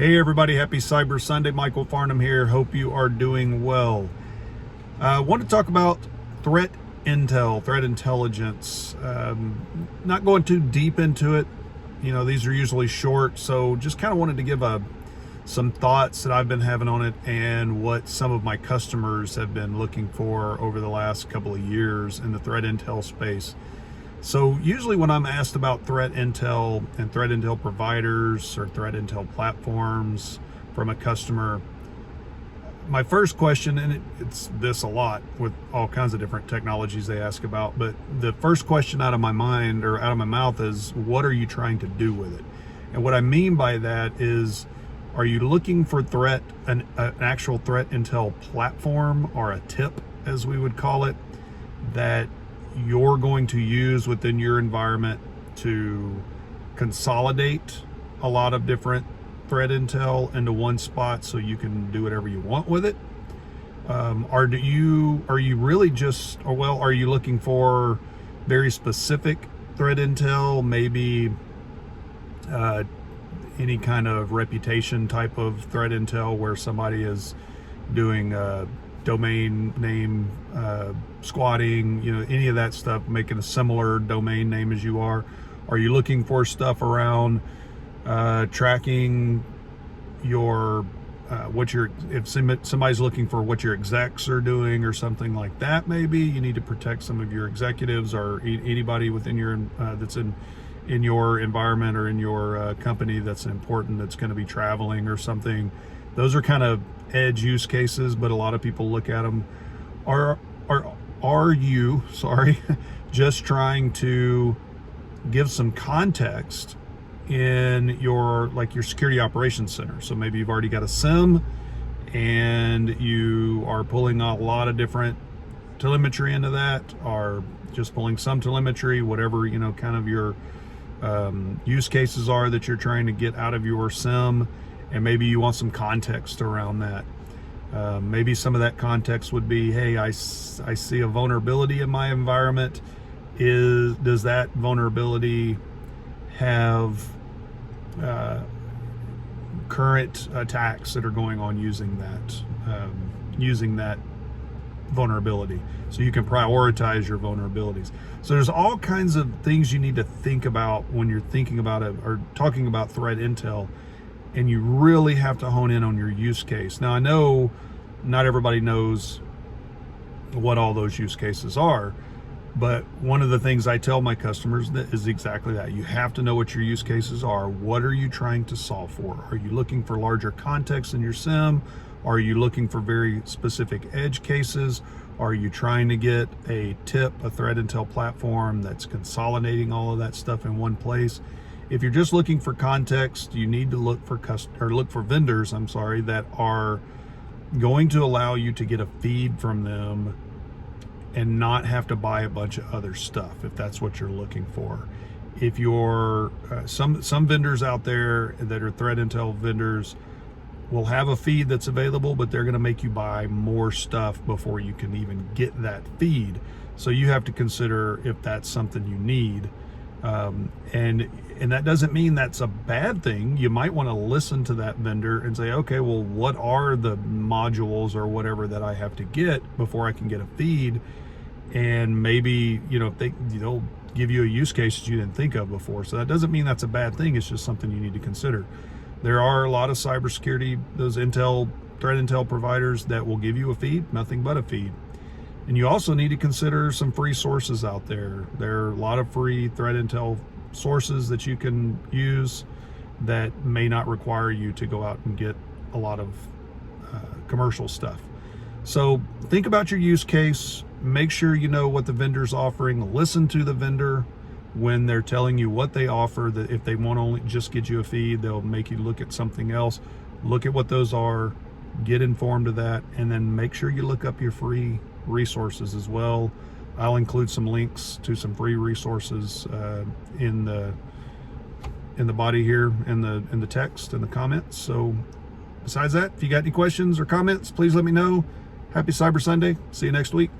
Hey everybody, happy Cyber Sunday. Michael Farnham here. Hope you are doing well. I want to talk about threat intel, threat intelligence. Not going too deep into it. You know, these are usually short, so just kind of wanted to give some thoughts that I've been having on it and what some of my customers have been looking for over the last couple of years in the threat intel space. So usually when I'm asked about threat intel and threat intel providers or threat intel platforms from a customer, my first question, and it's this a lot with all kinds of different technologies they ask about, but the first question out of my mind or out of my mouth is, what are you trying to do with it? And what I mean by that is, are you looking for an actual threat intel platform, or a tip as we would call it, that you're going to use within your environment to consolidate a lot of different threat intel into one spot so you can do whatever you want with it? Are you really just, or well, are you looking for very specific threat intel, maybe any kind of reputation type of threat intel where somebody is doing domain name squatting, you know, any of that stuff, making a similar domain name as you are? Are you looking for stuff around tracking your if somebody's looking for what your execs are doing or something like that? Maybe you need to protect some of your executives or anybody within your that's in your environment or in your company that's important, that's going to be traveling or something. Those are kind of edge use cases, but a lot of people look at them. Are you just trying to give some context in your security operations center? So maybe you've already got a SIEM and you are pulling a lot of different telemetry into that, or just pulling some telemetry, whatever, you know, kind of your use cases are that you're trying to get out of your SIEM, and maybe you want some context around that. Maybe some of that context would be, hey, I see a vulnerability in my environment. Does that vulnerability have current attacks that are going on using that vulnerability? So you can prioritize your vulnerabilities. So there's all kinds of things you need to think about when you're thinking about it or talking about threat intel, and you really have to hone in on your use case. Now, I know not everybody knows what all those use cases are, but one of the things I tell my customers is exactly that. You have to know what your use cases are. What are you trying to solve for? Are you looking for larger context in your SIEM? Are you looking for very specific edge cases? Are you trying to get a threat intel platform that's consolidating all of that stuff in one place? If you're just looking for context, you need to look for vendors, that are going to allow you to get a feed from them and not have to buy a bunch of other stuff, if that's what you're looking for. If you're some vendors out there that are threat intel vendors will have a feed that's available, but they're going to make you buy more stuff before you can even get that feed. So you have to consider if that's something you need. And that doesn't mean that's a bad thing. You might want to listen to that vendor and say, okay, well, what are the modules or whatever that I have to get before I can get a feed? And maybe, you know, they'll give you a use case that you didn't think of before. So that doesn't mean that's a bad thing. It's just something you need to consider. There are a lot of cybersecurity, those threat intel providers that will give you a feed, nothing but a feed. And you also need to consider some free sources out there. There are a lot of free threat intel sources that you can use that may not require you to go out and get a lot of commercial stuff. So think about your use case. Make sure you know what the vendor's offering. Listen to the vendor when they're telling you what they offer. That if they want to only just get you a feed, they'll make you look at something else. Look at what those are, get informed of that, and then make sure you look up your free resources as well. I'll include some links to some free resources in the body here, in the text, in the comments. So besides that, if you got any questions or comments, please let me know. Happy Cyber Sunday. See you next week.